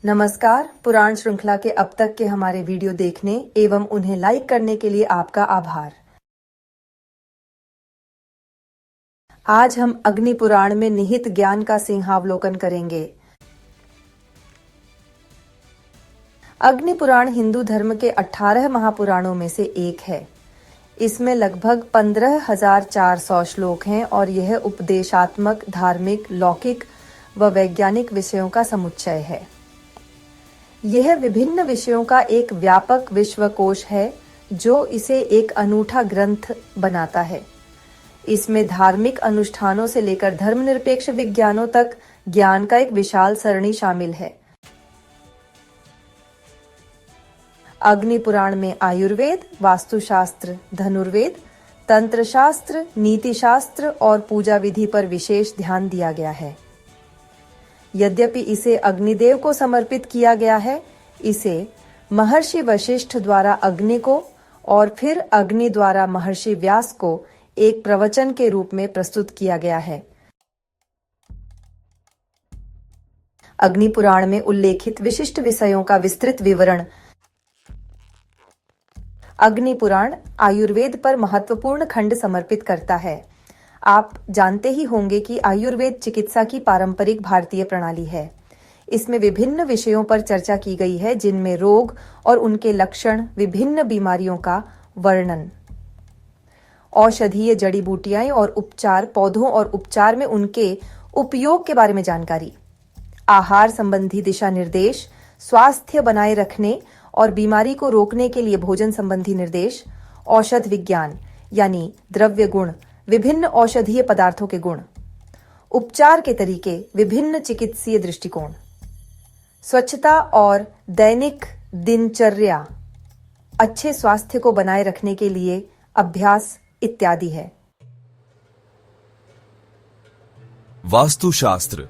नमस्कार। पुराण श्रृंखला के अब तक के हमारे वीडियो देखने एवं उन्हें लाइक करने के लिए आपका आभार। आज हम अग्नि पुराण में निहित ज्ञान का सिंहावलोकन करेंगे। अग्नि पुराण हिंदू धर्म के 18 महापुराणों में से एक है। इसमें लगभग 15,400 श्लोक हैं और यह उपदेशात्मक, धार्मिक, लौकिक व वैज्ञानिक विषयों का समुच्चय है। यह विभिन्न विषयों का एक व्यापक विश्वकोश है जो इसे एक अनूठा ग्रंथ बनाता है। इसमें धार्मिक अनुष्ठानों से लेकर धर्मनिरपेक्ष विज्ञानों तक ज्ञान का एक विशाल सरणी शामिल है। अग्नि पुराण में आयुर्वेद, वास्तुशास्त्र, धनुर्वेद, तंत्रशास्त्र, नीतिशास्त्र और पूजा विधि पर विशेष ध्यान दिया गया है। यद्यपि इसे अग्निदेव को समर्पित किया गया है, इसे महर्षि वशिष्ठ द्वारा अग्नि को और फिर अग्नि द्वारा महर्षि व्यास को एक प्रवचन के रूप में प्रस्तुत किया गया है। अग्नि पुराण में उल्लेखित विशिष्ट विषयों का विस्तृत विवरण। अग्नि पुराण आयुर्वेद पर महत्वपूर्ण खंड समर्पित करता है। आप जानते ही होंगे कि आयुर्वेद चिकित्सा की पारंपरिक भारतीय प्रणाली है। इसमें विभिन्न विषयों पर चर्चा की गई है, जिनमें रोग और उनके लक्षण, विभिन्न बीमारियों का वर्णन, औषधीय जड़ी बूटियां और उपचार, पौधों और उपचार में उनके उपयोग के बारे में जानकारी, आहार संबंधी दिशा निर्देश, स्वास्थ्य बनाए रखने और बीमारी को रोकने के लिए भोजन संबंधी निर्देश, औषध विज्ञान यानी द्रव्य गुण, विभिन्न औषधीय पदार्थों के गुण, उपचार के तरीके, विभिन्न चिकित्सीय दृष्टिकोण, स्वच्छता और दैनिक दिनचर्या, अच्छे स्वास्थ्य को बनाए रखने के लिए अभ्यास इत्यादि है। वास्तुशास्त्र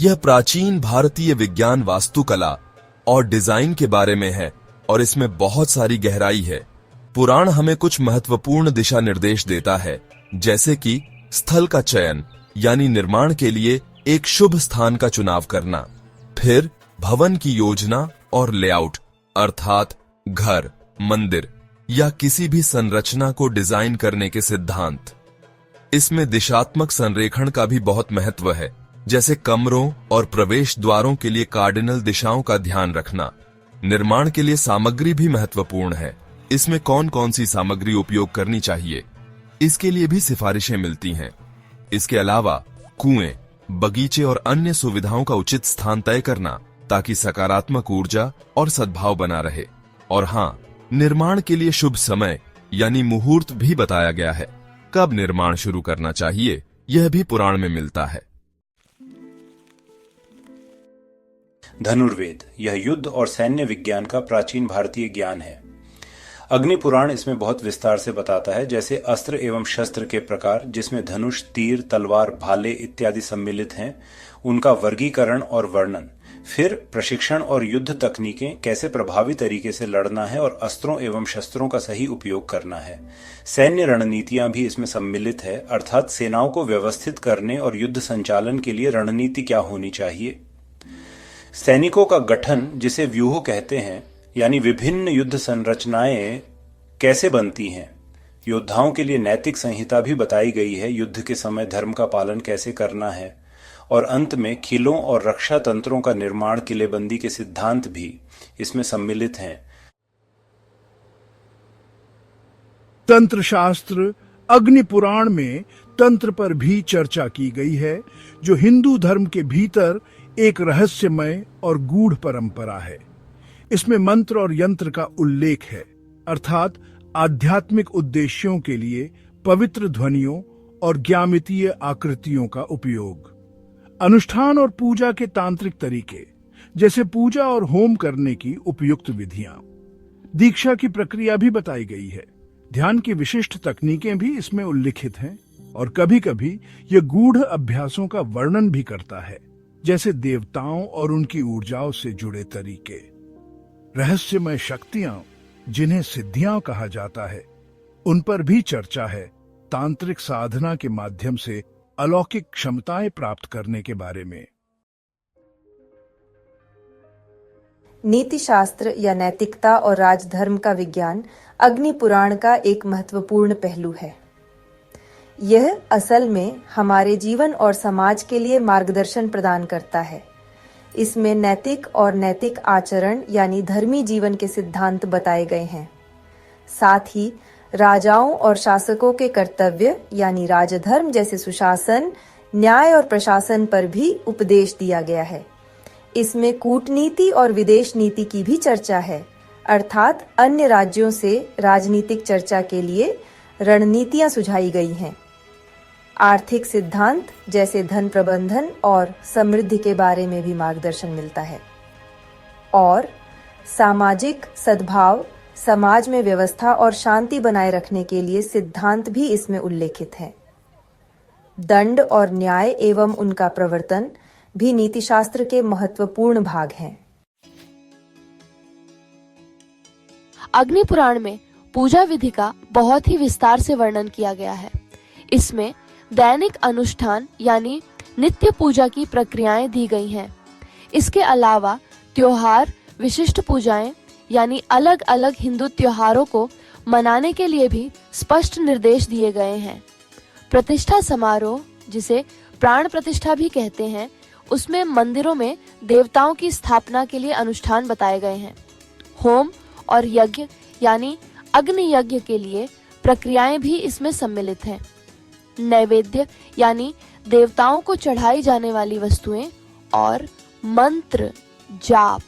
यह प्राचीन भारतीय विज्ञान वास्तुकला और डिजाइन के बारे में है और इसमें बहुत सारी गहराई है। पुराण हमें कुछ महत्वपूर्ण दिशा निर्देश देता है, जैसे कि स्थल का चयन यानी निर्माण के लिए एक शुभ स्थान का चुनाव करना, फिर भवन की योजना और लेआउट अर्थात घर, मंदिर या किसी भी संरचना को डिजाइन करने के सिद्धांत। इसमें दिशात्मक संरेखण का भी बहुत महत्व है, जैसे कमरों और प्रवेश द्वारों के लिए कार्डिनल दिशाओं का ध्यान रखना। निर्माण के लिए सामग्री भी महत्वपूर्ण है। इसमें कौन कौन सी सामग्री उपयोग करनी चाहिए, इसके लिए भी सिफारिशें मिलती हैं। इसके अलावा कुएं, बगीचे और अन्य सुविधाओं का उचित स्थान तय करना ताकि सकारात्मक ऊर्जा और सद्भाव बना रहे। और हाँ, निर्माण के लिए शुभ समय यानी मुहूर्त भी बताया गया है। कब निर्माण शुरू करना चाहिए यह भी पुराण में मिलता है। धनुर्वेद यह युद्ध और सैन्य विज्ञान का प्राचीन भारतीय ज्ञान है। अग्नि पुराण इसमें बहुत विस्तार से बताता है, जैसे अस्त्र एवं शस्त्र के प्रकार, जिसमें धनुष, तीर, तलवार, भाले इत्यादि सम्मिलित हैं, उनका वर्गीकरण और वर्णन, फिर प्रशिक्षण और युद्ध तकनीकें, कैसे प्रभावी तरीके से लड़ना है और अस्त्रों एवं शस्त्रों का सही उपयोग करना है। सैन्य रणनीतियां भी इसमें सम्मिलित है, अर्थात सेनाओं को व्यवस्थित करने और युद्ध संचालन के लिए रणनीति क्या होनी चाहिए। सैनिकों का गठन, जिसे व्यूह कहते हैं, यानी विभिन्न युद्ध संरचनाएं कैसे बनती हैं। योद्धाओं के लिए नैतिक संहिता भी बताई गई है, युद्ध के समय धर्म का पालन कैसे करना है। और अंत में किलों और रक्षा तंत्रों का निर्माण, किलेबंदी के सिद्धांत भी इसमें सम्मिलित हैं। तंत्र शास्त्र अग्नि पुराण में तंत्र पर भी चर्चा की गई है, जो हिंदू धर्म के भीतर एक रहस्यमय और गूढ़ परंपरा है। इसमें मंत्र और यंत्र का उल्लेख है, अर्थात आध्यात्मिक उद्देश्यों के लिए पवित्र ध्वनियों और ज्यामितीय आकृतियों का उपयोग। अनुष्ठान और पूजा के तांत्रिक तरीके, जैसे पूजा और होम करने की उपयुक्त विधियां। दीक्षा की प्रक्रिया भी बताई गई है। ध्यान की विशिष्ट तकनीकें भी इसमें उल्लिखित हैं और कभी-कभी यह गूढ़ अभ्यासों का वर्णन भी करता है, जैसे देवताओं और उनकी ऊर्जाओं से जुड़े तरीके। रहस्यमय शक्तियां, जिन्हें सिद्धियां कहा जाता है, उन पर भी चर्चा है। तांत्रिक साधना के माध्यम से अलौकिक क्षमताएं प्राप्त करने के बारे में। नीति शास्त्र या नैतिकता और राजधर्म का विज्ञान अग्नि पुराण का एक महत्वपूर्ण पहलू है। यह असल में हमारे जीवन और समाज के लिए मार्गदर्शन प्रदान करता है। इसमें नैतिक और नैतिक आचरण यानी धर्मी जीवन के सिद्धांत बताए गए हैं। साथ ही राजाओं और शासकों के कर्तव्य यानी राजधर्म जैसे सुशासन, न्याय और प्रशासन पर भी उपदेश दिया गया है। इसमें कूटनीति और विदेश नीति की भी चर्चा है, अर्थात अन्य राज्यों से राजनीतिक चर्चा के लिए रणनीतियां सुझाई गई हैं। आर्थिक सिद्धांत जैसे धन प्रबंधन और समृद्धि के बारे में भी मार्गदर्शन मिलता है। और सामाजिक सद्भाव, समाज में व्यवस्था और शांति बनाए रखने के लिए सिद्धांत भी इसमें उल्लेखित हैं। दंड और न्याय एवं उनका प्रवर्तन भी नीतिशास्त्र के महत्वपूर्ण भाग हैं। अग्नि पुराण में पूजा विधि का बहुत ही विस्तार से वर्णन किया गया है। इसमें दैनिक अनुष्ठान यानी नित्य पूजा की प्रक्रियाएं दी गई हैं। इसके अलावा त्योहार, विशिष्ट पूजाएं यानी अलग अलग हिंदू त्योहारों को मनाने के लिए भी स्पष्ट निर्देश दिए गए हैं। प्रतिष्ठा समारोह, जिसे प्राण प्रतिष्ठा भी कहते हैं, उसमें मंदिरों में देवताओं की स्थापना के लिए अनुष्ठान बताए गए हैं। होम और यज्ञ यानी अग्नि यज्ञ के लिए प्रक्रियाएं भी इसमें सम्मिलित हैं। नैवेद्य यानी देवताओं को चढ़ाई जाने वाली वस्तुएं और मंत्र जाप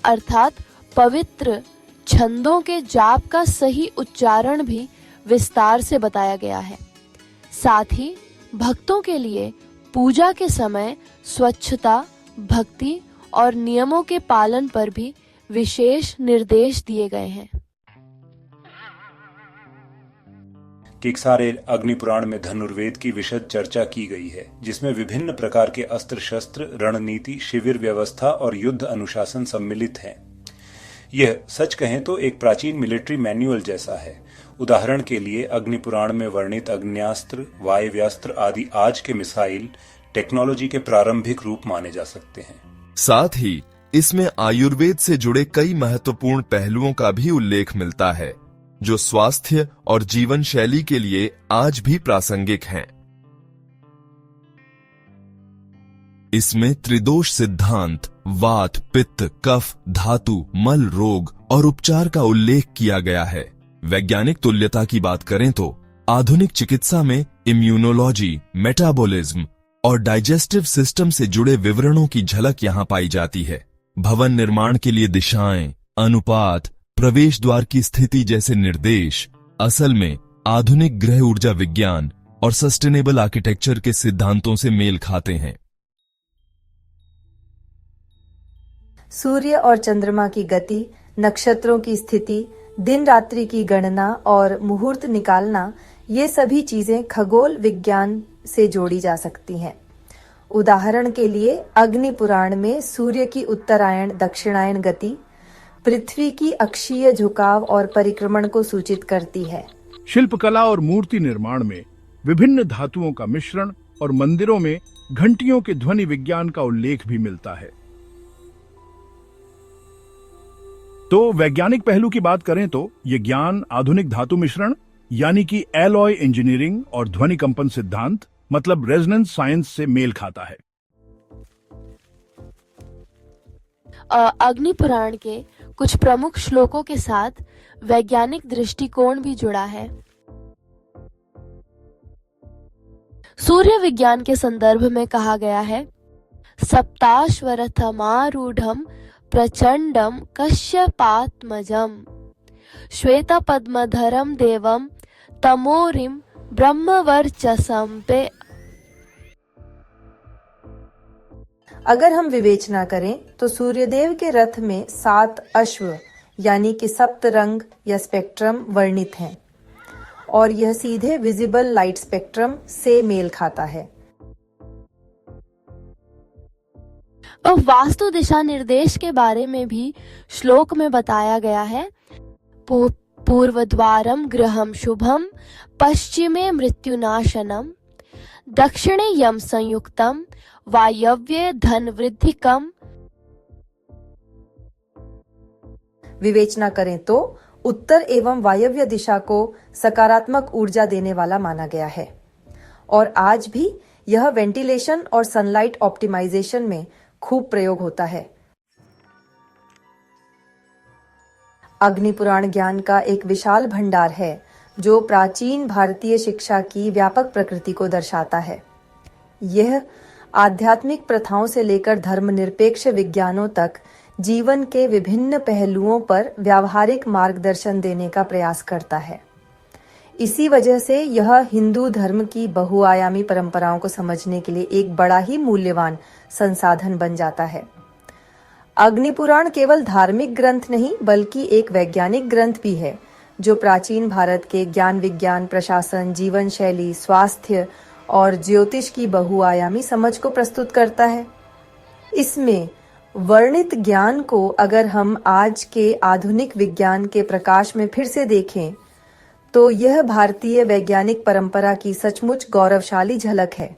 अर्थात पवित्र छंदों के जाप का सही उच्चारण भी विस्तार से बताया गया है। साथ ही भक्तों के लिए पूजा के समय स्वच्छता, भक्ति और नियमों के पालन पर भी विशेष निर्देश दिए गए हैं। किकसारे अग्नि पुराण में धनुर्वेद की विशद चर्चा की गई है, जिसमें विभिन्न प्रकार के अस्त्र शस्त्र, रणनीति, शिविर व्यवस्था और युद्ध अनुशासन सम्मिलित हैं। यह सच कहें तो एक प्राचीन मिलिट्री मैनुअल जैसा है। उदाहरण के लिए अग्नि पुराण में वर्णित अग्न्यास्त्र, वायव्यास्त्र आदि आज के मिसाइल टेक्नोलॉजी के प्रारंभिक रूप माने जा सकते हैं। साथ ही इसमें आयुर्वेद से जुड़े कई महत्वपूर्ण पहलुओं का भी उल्लेख मिलता है, जो स्वास्थ्य और जीवन शैली के लिए आज भी प्रासंगिक हैं। इसमें त्रिदोष सिद्धांत, वात, पित्त, कफ, धातु, मल रोग और उपचार का उल्लेख किया गया है। वैज्ञानिक तुल्यता की बात करें तो आधुनिक चिकित्सा में इम्यूनोलॉजी, मेटाबॉलिज्म और डाइजेस्टिव सिस्टम से जुड़े विवरणों की झलक यहाँ पाई जाती है। भवन निर्माण के लिए दिशाएं, अनुपात, प्रवेश द्वार की स्थिति जैसे निर्देश असल में आधुनिक ग्रह ऊर्जा विज्ञान और सस्टेनेबल आर्किटेक्चर के सिद्धांतों से मेल खाते हैं। सूर्य और चंद्रमा की गति, नक्षत्रों की स्थिति, दिन रात्रि की गणना और मुहूर्त निकालना, ये सभी चीजें खगोल विज्ञान से जोड़ी जा सकती हैं। उदाहरण के लिए अग्नि पुराण में सूर्य की उत्तरायण दक्षिणायन गति पृथ्वी की अक्षीय झुकाव और परिक्रमण को सूचित करती है। शिल्पकला और मूर्ति निर्माण में विभिन्न धातुओं का मिश्रण और मंदिरों में घंटियों के ध्वनि विज्ञान का उल्लेख भी मिलता है। तो वैज्ञानिक पहलू की बात करें तो ये ज्ञान आधुनिक धातु मिश्रण यानी कि एलॉय इंजीनियरिंग और ध्वनि कंपन सिद्धांत मतलब रेजोनेंस साइंस से मेल खाता है। अग्नि पुराण के कुछ प्रमुख श्लोकों के साथ वैज्ञानिक दृष्टिकोण भी जुड़ा है। सूर्य विज्ञान के संदर्भ में कहा गया है, सप्ताश्वरथमारूढ़ं प्रचंडम कश्यपात्मजम श्वेतपद्मधरम देवम तमोरिम ब्रह्मवर्चसम पे। अगर हम विवेचना करें तो सूर्यदेव के रथ में 7 अश्व यानी कि सप्त रंग या स्पेक्ट्रम वर्णित हैं और यह सीधे विजिबल लाइट स्पेक्ट्रम से मेल खाता है। वास्तु दिशा निर्देश के बारे में भी श्लोक में बताया गया है, पूर्वद्वारम गृहम शुभम पश्चिमे मृत्युनाशनम दक्षिणे यम संयुक्तम वायव्ये धन वृद्धिकम। विवेचना करें तो उत्तर एवं वायव्य दिशा को सकारात्मक ऊर्जा देने वाला माना गया है और आज भी यह वेंटिलेशन और सनलाइट ऑप्टिमाइजेशन में खूब प्रयोग होता है। अग्नि पुराण ज्ञान का एक विशाल भंडार है जो प्राचीन भारतीय शिक्षा की व्यापक प्रकृति को दर्शाता है। यह आध्यात्मिक प्रथाओं से लेकर धर्मनिरपेक्ष विज्ञानों तक जीवन के विभिन्न पहलुओं पर व्यावहारिक मार्गदर्शन देने का प्रयास करता है। इसी वजह से यह हिंदू धर्म की बहुआयामी परंपराओं को समझने के लिए एक बड़ा ही मूल्यवान संसाधन बन जाता है। अग्नि पुराण केवल धार्मिक ग्रंथ नहीं बल्कि एक वैज्ञानिक ग्रंथ भी है जो प्राचीन भारत के ज्ञान विज्ञान, प्रशासन, जीवन शैली, स्वास्थ्य और ज्योतिष की बहुआयामी समझ को प्रस्तुत करता है। इसमें वर्णित ज्ञान को अगर हम आज के आधुनिक विज्ञान के प्रकाश में फिर से देखें तो यह भारतीय वैज्ञानिक परंपरा की सचमुच गौरवशाली झलक है।